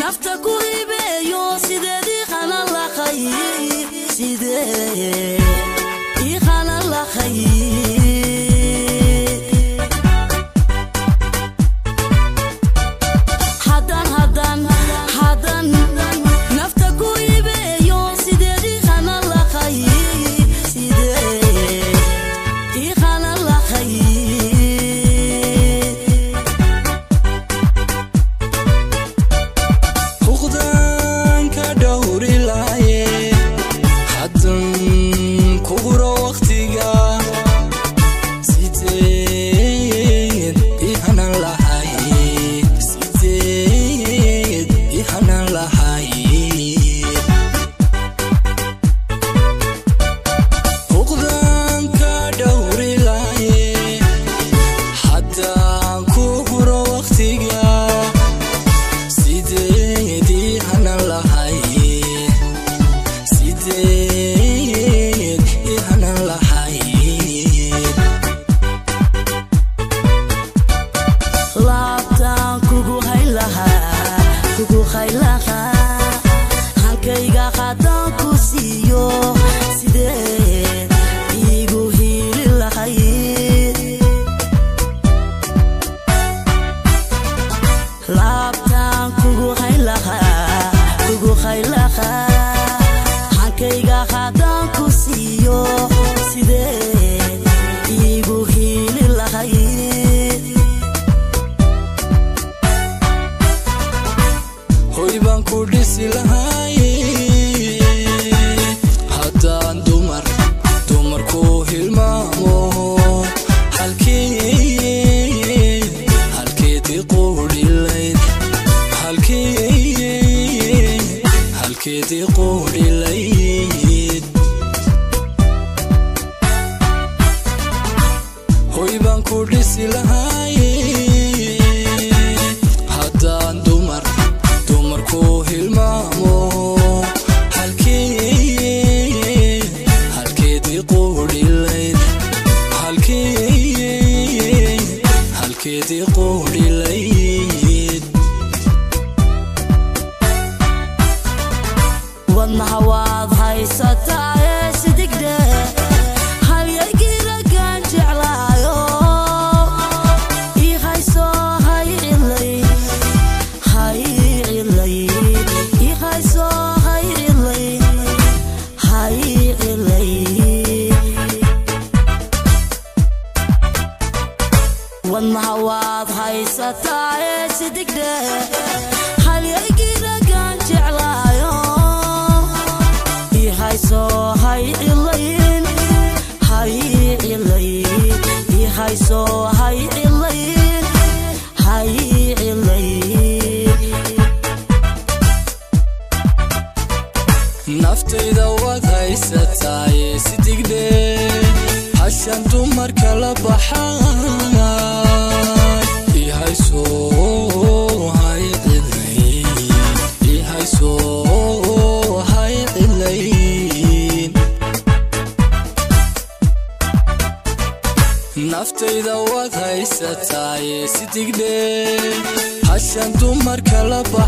نفتكو إبيو سيدي خانا الله خير سيدي خانا الله خير حدن نفتكو إبيو سيدي خانا الله خير سيدي خانا الله خير فقدان كدوري لاي حدن كبرو وقتيغا سيدي إحنا لحي سيدي إحنا لحي فقدان كدوري لاي حدن كبرو وقتيغا سيدي إحنا لحي سيدي إحنا لحي laabtaan kugu haylaha hankayga haddaan ku siiyo sidee iigu hiili lahayd laabtaan kugu haylaha hankayga haddaan ku siiyo sidee iigu hiili lahayd hoy baan ku dhisi lahay haddaan dumarku hilmaamo halkeedii quudhilayd halkeedii quudhilayd hoy baan ku dhisi lahay haddaan dumarku hilmaamo halkeedii quudhilayd halkeedii quudhilayd wadnaha waad haysataa ee sidigde halyaygiiragaan jeclaayo ii hayso hay cilay ii hayso hay cilay wadnaha waad haysataa ee sidigde halyaygiiragaan jeclaayo ii hayso hay cilayn ii hayso hay cilayn naftayda waad haysataay sidigde hashan dumarka la baxay ii hayso hay cilayn naftayda waad haysataay sidigde hashan dumarka la baxay